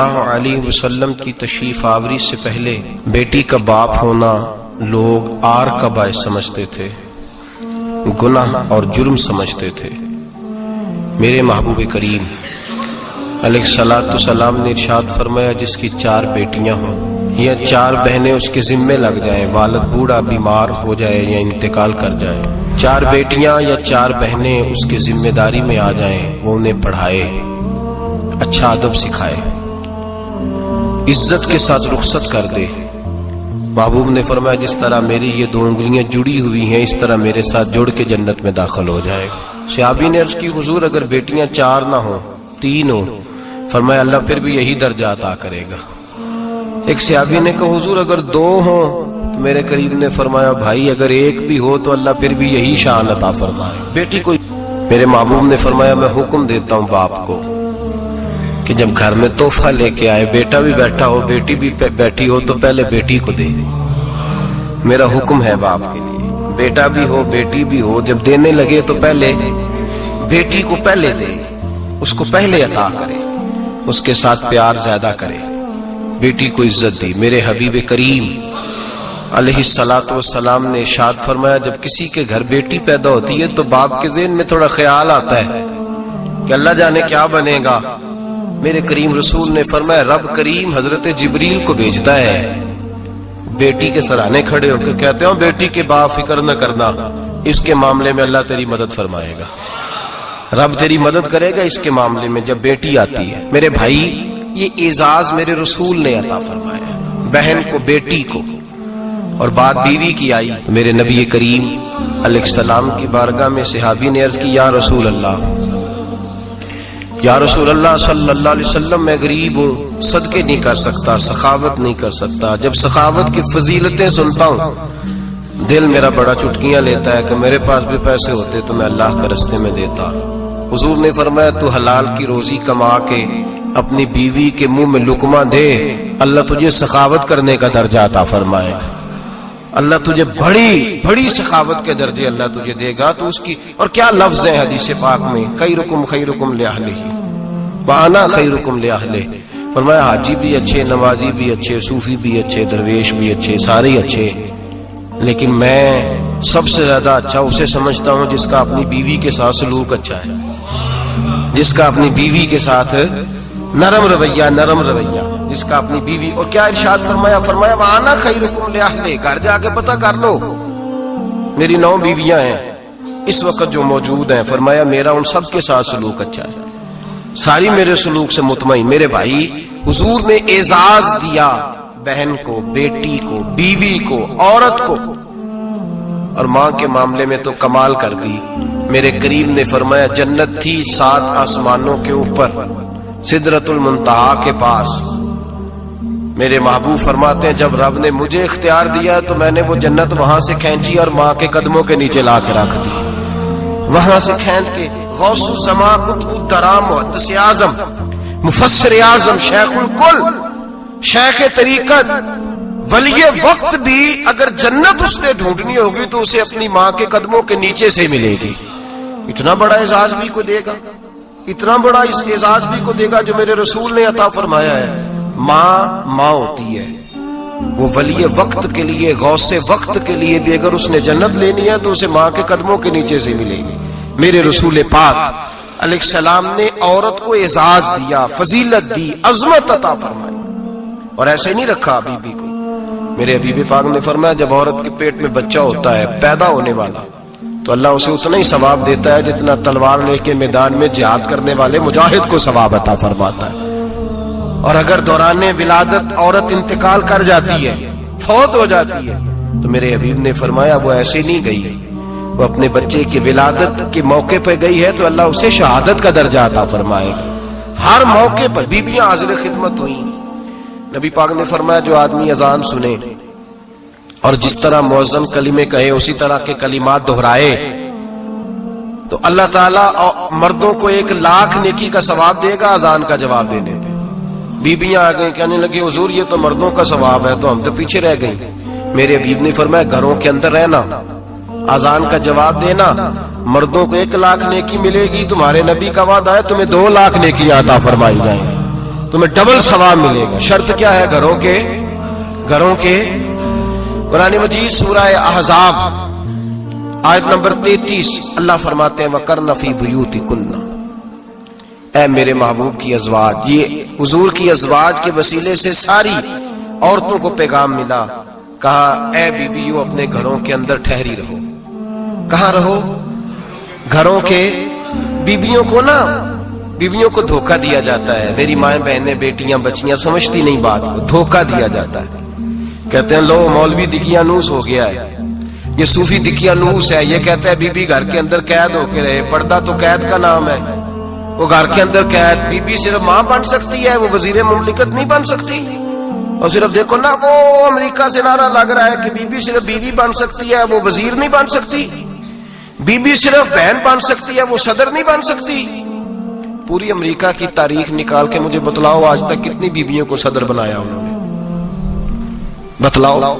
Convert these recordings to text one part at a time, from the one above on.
اللہ علیہ وسلم کی تشریف آوری سے پہلے بیٹی کا باپ ہونا لوگ آر کا باعث سمجھتے تھے، گناہ اور جرم سمجھتے تھے۔ میرے محبوب کریم علیہ الصلوۃ والسلام نے ارشاد فرمایا جس کی 4 بیٹیاں ہوں یا 4 بہنیں اس کے ذمے لگ جائیں، والد بوڑھا بیمار ہو جائے یا انتقال کر جائے، 4 بیٹیاں یا 4 بہنیں اس کے ذمہ داری میں آ جائیں، وہ انہیں پڑھائے، اچھا ادب سکھائے، عزت کے ساتھ رخصت کر دے۔ محبوب نے فرمایا جس طرح میری یہ 2 انگلیاں جڑی ہوئی ہیں اس طرح میرے ساتھ جڑ کے جنت میں داخل ہو جائے گا۔ صحابی نے عرض کی حضور اگر بیٹیاں 4 نہ ہوں 3 ہوں، فرمایا اللہ پھر بھی یہی درجہ عطا کرے گا۔ ایک صحابی نے کہا حضور اگر 2 ہوں، تو میرے قریب نے فرمایا بھائی اگر 1 بھی ہو تو اللہ پھر بھی یہی شان عطا فرمائے۔ بیٹی کو میرے محبوب نے فرمایا میں حکم دیتا ہوں باپ کو کہ جب گھر میں تحفہ لے کے آئے، بیٹا بھی بیٹھا ہو بیٹی بھی بیٹھی ہو تو پہلے بیٹی کو دے۔ میرا حکم ہے باپ کے لیے، بیٹا بھی ہو بیٹی بھی ہو، جب دینے لگے تو پہلے بیٹی کو پہلے دے، اس کو پہلے عطا کرے، اس کے ساتھ پیار زیادہ کرے، بیٹی کو عزت دی۔ میرے حبیب کریم علیہ الصلوۃ والسلام نے ارشاد فرمایا جب کسی کے گھر بیٹی پیدا ہوتی ہے تو باپ کے ذہن میں تھوڑا خیال آتا ہے کہ اللہ جانے کیا بنے گا۔ میرے کریم رسول نے فرمایا رب کریم حضرت جبریل کو بھیجتا ہے، بیٹی کے سرانے کھڑے ہو کے کہتے ہیں بیٹی کے باپ فکر نہ کرنا، اس کے معاملے میں اللہ تیری مدد فرمائے گا، رب تیری مدد کرے گا اس کے معاملے میں جب بیٹی آتی ہے۔ میرے بھائی یہ اعزاز میرے رسول نے عطا فرمایا، بہن کو بیٹی کو، اور بات بیوی کی آئی تو میرے نبی کریم علیہ السلام کی بارگاہ میں صحابی نے عرض کی یا رسول اللہ صلی اللہ علیہ وسلم میں غریب ہوں، صدقے نہیں کر سکتا، سخاوت نہیں کر سکتا۔ جب سخاوت کی فضیلتیں سنتا ہوں دل میرا بڑا چٹکیاں لیتا ہے کہ میرے پاس بھی پیسے ہوتے تو میں اللہ کے راستے میں دیتا۔ حضور نے فرمایا تو حلال کی روزی کما کے اپنی بیوی کے منہ میں لقمہ دے، اللہ تجھے سخاوت کرنے کا درجہ عطا فرمائے، اللہ تجھے بڑی سخاوت کے درجے اللہ تجھے دے گا۔ تو اس کی اور کیا لفظ ہے حدیث پاک میں، خیرکم لأہلہ وانا خیرکم لأہلہ۔ فرمایا حاجی بھی اچھے، نمازی بھی اچھے، صوفی بھی اچھے، درویش بھی اچھے، سارے اچھے، لیکن میں سب سے زیادہ اچھا اسے سمجھتا ہوں جس کا اپنی بیوی کے ساتھ سلوک اچھا ہے، جس کا اپنی بیوی کے ساتھ نرم رویہ، جس کا اپنی بیوی۔ اور کیا ارشاد فرمایا وانا خیرکم لأہلہ، گھر جا کے پتہ کر لو میری 9 بیویاں ہیں اس وقت جو موجود ہیں، فرمایا میرا ان سب کے ساتھ سلوک اچھا ہے، ساری میرے سلوک سے مطمئن۔ میرے بھائی حضور نے اعزاز دیا بہن کو، بیٹی کو، بیوی کو، عورت کو، اور ماں کے معاملے میں تو کمال کر دی۔ میرے کریم نے فرمایا جنت تھی 7 آسمانوں کے اوپر سدرۃ المنتہا کے پاس۔ میرے محبوب فرماتے ہیں جب رب نے مجھے اختیار دیا تو میں نے وہ جنت وہاں سے کھینچی اور ماں کے قدموں کے نیچے لا کے رکھ دی، وہاں سے کھینچ کے غوث الزمان قطب الدرام محدث اعظم مفسر اعظم شیخ الکل شیخ طریقت ولی وقت بھی اگر جنت اس نے ڈھونڈنی ہوگی تو اسے اپنی ماں کے قدموں کے نیچے سے ملے گی۔ اتنا بڑا اعزاز بھی کو دے گا، اتنا بڑا اس اعزاز بھی کو دے گا جو میرے رسول نے عطا فرمایا ہے۔ ماں ہوتی ہے، وہ ولی وقت کے لیے، غوث وقت کے لیے بھی اگر اس نے جنت لینی ہے تو اسے ماں کے قدموں کے نیچے سے ملے گی۔ میرے رسول پاک علیہ السلام نے عورت کو اعزاز دیا، فضیلت دی، عظمت عطا فرمائی، اور ایسے نہیں رکھا بی کو۔ میرے حبیب پاک نے فرمایا جب عورت کے پیٹ میں بچہ ہوتا ہے پیدا ہونے والا تو اللہ اسے اتنا ہی ثواب دیتا ہے جتنا تلوار لے کے میدان میں جہاد کرنے والے مجاہد کو ثواب عطا فرماتا ہے۔ اور اگر دوران ولادت عورت انتقال کر جاتی ہے، فوت ہو جاتی ہے، تو میرے حبیب نے فرمایا وہ ایسے نہیں گئی، وہ اپنے بچے کی ولادت کے موقع پہ گئی ہے تو اللہ اسے شہادت کا درجہ عطا فرمائے گا۔ ہر موقع پر بیویاں حاضر خدمت ہوئیں۔ نبی پاک نے فرمایا جو آدمی اذان سنے اور جس طرح مؤذن کلمے کہے اسی طرح کے کلمات دہرائے تو اللہ تعالیٰ مردوں کو 1,00,000 نیکی کا ثواب دے گا اذان کا جواب دینے پہ۔ بیویاں آ گئیں کہنے لگی حضور یہ تو مردوں کا ثواب ہے تو ہم تو پیچھے رہ گئیں۔ میرے حبیب نے فرمایا گھروں کے اندر رہنا، اذان کا جواب دینا، مردوں کو 1,00,000 نیکی ملے گی، تمہارے نبی کا وعدہ ہے تمہیں 2,00,000 نیکیاں عطا فرمائی جائیں۔ تمہیں ڈبل ثواب ملے گا. شرط کیا ہے؟ گھروں کے قرآن مجید سورہ احزاب آیت نمبر 33 اللہ فرماتے ہیں وَقَرْنَ فِي بُيُوتِكُنَّ. اے میرے محبوب کی ازواج، یہ حضور کی ازواج کے وسیلے سے ساری عورتوں کو پیغام ملا. کہا اے بیویوں اپنے گھروں کے اندر ٹھہری رہو. کہاں رہو؟ گھروں کے. بیویوں کو دھوکہ دیا جاتا ہے. میری مائیں بہنیں بیٹیاں بچیاں سمجھتی نہیں بات کو، دھوکہ دیا جاتا ہے. کہتے ہیں لو مولوی دقیانوس ہو گیا ہے، یہ صوفی دقیانوس ہے، یہ کہتا ہے بی بی گھر کے اندر قید ہو کے رہے. پردہ تو قید کا نام ہے، وہ گھر کے اندر قید. بی بی صرف ماں بن سکتی ہے، وہ وزیر مملکت نہیں بن سکتی. اور صرف دیکھو نا وہ امریکہ سے نعرہ لگ رہا ہے کہ بی بی صرف بیوی بن سکتی ہے، وہ وزیر نہیں بن سکتی. بی بی صرف بہن بن سکتی ہے، وہ صدر نہیں بن سکتی. پوری امریکہ کی تاریخ نکال کے مجھے بتلاؤ آج تک کتنی بیویوں کو صدر بنایا انہوں نے؟ بتلاؤ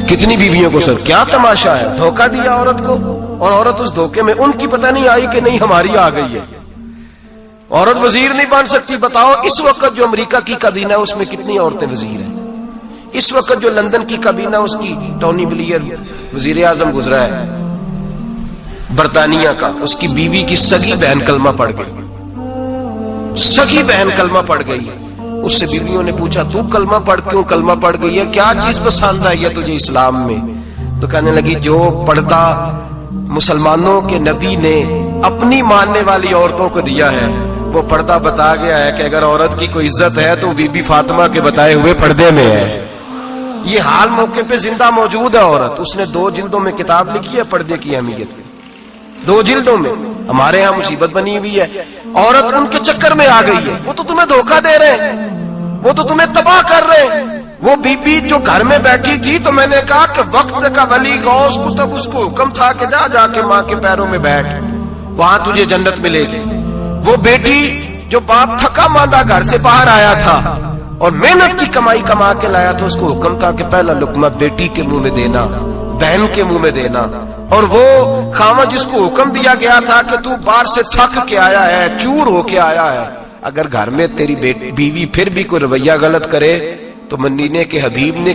کتنی بیویوں کو صدر. کیا تماشا ہے؟ دھوکہ دیا عورت کو، اور عورت اس دھوکے میں ان کی پتہ نہیں آئی کہ نہیں ہماری آ گئی ہے. عورت وزیر نہیں بن سکتی. بتاؤ اس وقت جو امریکہ کی کابینہ ہے اس میں کتنی عورتیں وزیر ہیں؟ اس وقت جو لندن کی کابینہ اس کی ٹونی بلیئر وزیر اعظم گزرا ہے برطانیہ کا، اس کی بیوی کی سگی بہن کلمہ پڑھ گئی. سگی بہن کلمہ پڑھ گئی. اس سے بیویوں نے پوچھا تو کلمہ پڑھ کیوں کلمہ پڑھ گئی ہے؟ کیا چیز پسند آئی ہے تجھے اسلام میں؟ تو کہنے لگی جو پردہ مسلمانوں کے نبی نے اپنی ماننے والی عورتوں کو دیا ہے وہ پردہ بتا گیا ہے کہ اگر عورت کی کوئی عزت ہے تو بی بی فاطمہ کے بتائے ہوئے پردے میں ہے. یہ حال موقع پہ زندہ موجود ہے عورت. اس نے 2 جلدوں میں کتاب لکھی ہے پردے کی اہمیت پہ، 2 جلدوں میں. ہمارے ہاں مصیبت بنی ہوئی ہے، عورت ان کے چکر میں آ گئی ہے. وہ تو تمہیں دھوکہ دے رہے ہیں، وہ تو تمہیں تباہ کر رہے ہیں. وہ بی بی جو گھر میں بیٹھی تھی تو میں نے کہا کہ وقت کا ولی غوث کتب اس کو حکم تھا کہ جا کے ماں کے پیروں میں بیٹھ، وہاں تجھے جنت ملے گی. وہ بیٹی جو باپ تھکا ماندہ گھر سے باہر آیا تھا اور محنت کی کمائی کما کے لایا تھا، اس کو حکم تھا کہ پہلا لقمہ بیٹی کے منہ میں دینا، بہن کے منہ میں دینا. اور وہ خاوند جس کو حکم دیا گیا تھا کہ تو باہر سے تھک کے آیا ہے، چور ہو کے آیا ہے، اگر گھر میں تیری بیوی پھر بھی کوئی رویہ غلط کرے تو مدینے کے حبیب نے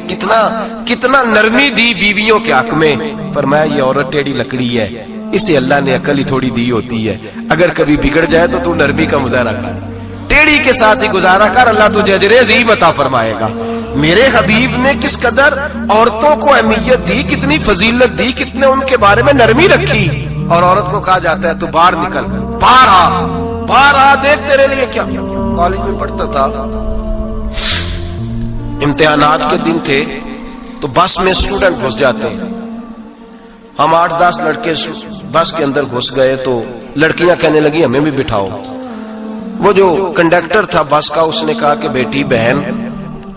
کتنا نرمی دی بیویوں کے حق میں. فرمایا یہ عورت ٹیڑھی لکڑی ہے، اسے اللہ نے عقل ہی تھوڑی دی ہوتی ہے، اگر کبھی بگڑ جائے تو نرمی کا مظاہرہ کر، ٹیڑھی کے ساتھ ہی گزارا کر، اللہ تجھے اجر عظیم عطا فرمائے گا. میرے حبیب نے کس قدر عورتوں کو اہمیت دی، کتنی فضیلت دی، کتنے ان کے بارے میں نرمی رکھی. اور عورت کو کہا جاتا ہے تو باہر نکل، باہر آ دیکھ تیرے لیے کیا. کالج میں پڑھتا تھا، امتحانات کے دن تھے تو بس میں اسٹوڈنٹ گھس جاتے ہیں. ہم 8-10 لڑکے بس کے اندر گھس گئے تو لڑکیاں کہنے لگی ہمیں بھی بٹھاؤ. وہ جو کنڈکٹر تھا بس کا اس نے کہا کہ بیٹی بہن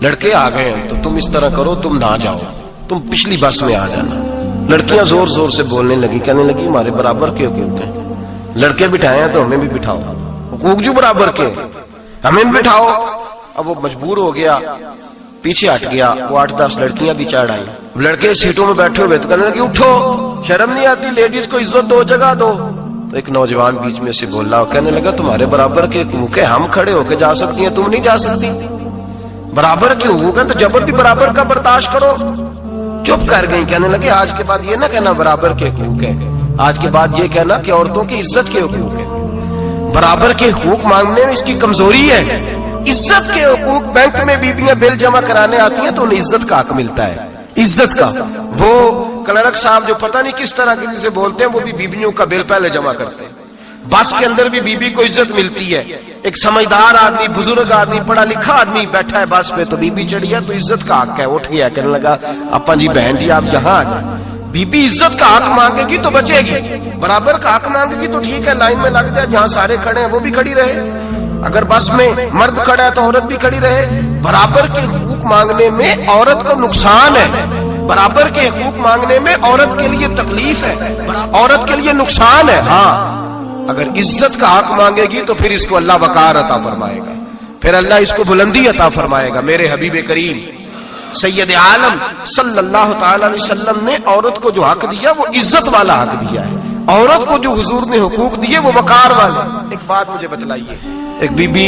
لڑکے آ گئے ہیں تو تم اس طرح کرو، تم نہ جاؤ، تم پچھلی بس میں آ جانا. لڑکیاں زور زور سے بولنے لگی، کہنے لگی ہمارے برابر کے حقوق ہیں، لڑکے بٹھائے ہیں تو ہمیں بھی بٹھاؤ، حقوق جو برابر کے ہمیں بھی بٹھاؤ. اب وہ مجبور ہو گیا، پیچھے ہٹ گیا. وہ 8-10 لڑکیاں بھی چڑھ آئی. لڑکے سیٹوں میں بیٹھے ہوئے تو کہنے لگے اٹھو، شرم نہیں آتی، لیڈیز کو عزت دو، جگہ دو. تو ایک نوجوان بیچ میں سے بولا، کہنے لگا تمہارے برابر کے حقوق ہیں، ہم کھڑے ہو کے جا سکتی ہیں، تم نہیں جا سکتی. برابر کے حقوق ہیں تو جبر بھی برابر کا برداشت کرو. چپ کر گئی. کہنے لگے آج کے بعد یہ نہ کہنا برابر کے حقوق ہیں، آج کے بعد یہ کہنا کہ عورتوں کی عزت کے حقوق ہیں. برابر کے حقوق مانگنے میں اس کی کمزوری ہے. عزت کے حقوق، بینک میں بیویاں بل جمع کرانے آتی ہیں تو انہیں عزت کا حق ملتا ہے، عزت کا. وہ کلرک صاحب جو پتہ نہیں کس طرح کسی سے بولتے ہیں وہ بھی بیویوں کا بل پہلے جمع کرتے ہیں. بس کے اندر بھی بیوی کو عزت ملتی ہے. ایک سمجھدار آدمی، بزرگ آدمی، پڑھا لکھا آدمی بیٹھا ہے بس پہ تو بیوی چڑھی ہے تو عزت کا حق ہے. اٹھ گیا، کہنے لگا اپا جی بہن جی آپ یہاں آ جائیں. بیوی عزت کا حق مانگے گی تو بچے گی، برابر کا حق مانگے گی تو ٹھیک ہے، لائن میں لگ جائے، جہاں سارے کھڑے ہیں وہ بھی کھڑی رہے. اگر بس میں مرد کھڑا ہے تو عورت بھی کھڑی رہے. برابر کے حقوق مانگنے میں عورت کو نقصان ہے، برابر کے حقوق مانگنے میں عورت کے لیے تکلیف ہے، عورت کے لیے نقصان ہے. ہاں اگر عزت کا حق مانگے گی تو پھر اس کو اللہ وقار عطا فرمائے گا، پھر اللہ اس کو بلندی عطا فرمائے گا. میرے حبیب کریم سید عالم صلی اللہ تعالی علیہ وسلم نے عورت کو جو حق دیا وہ عزت والا حق دیا ہے. عورت کو جو حضور نے حقوق دیے وہ وقار والے. ایک بات مجھے بتلائیے، ایک بی بی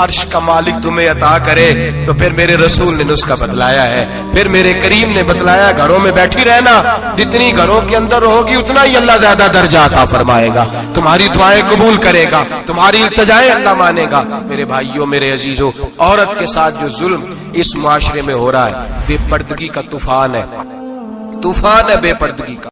عرش کا مالک تمہیں عطا کرے تو پھر میرے رسول نے نسخہ بتلایا ہے، پھر میرے کریم نے بتلایا گھروں میں بیٹھی رہنا، جتنی گھروں کے اندر ہوگی اتنا ہی اللہ زیادہ درجہ عطا فرمائے گا، تمہاری دعائیں قبول کرے گا، تمہاری التجائیں اللہ مانے گا۔ میرے بھائیوں، میرے عزیزوں، عورت کے ساتھ جو ظلم اس معاشرے میں ہو رہا ہے، بے پردگی کا طوفان ہے، طوفان ہے بے پردگی کا۔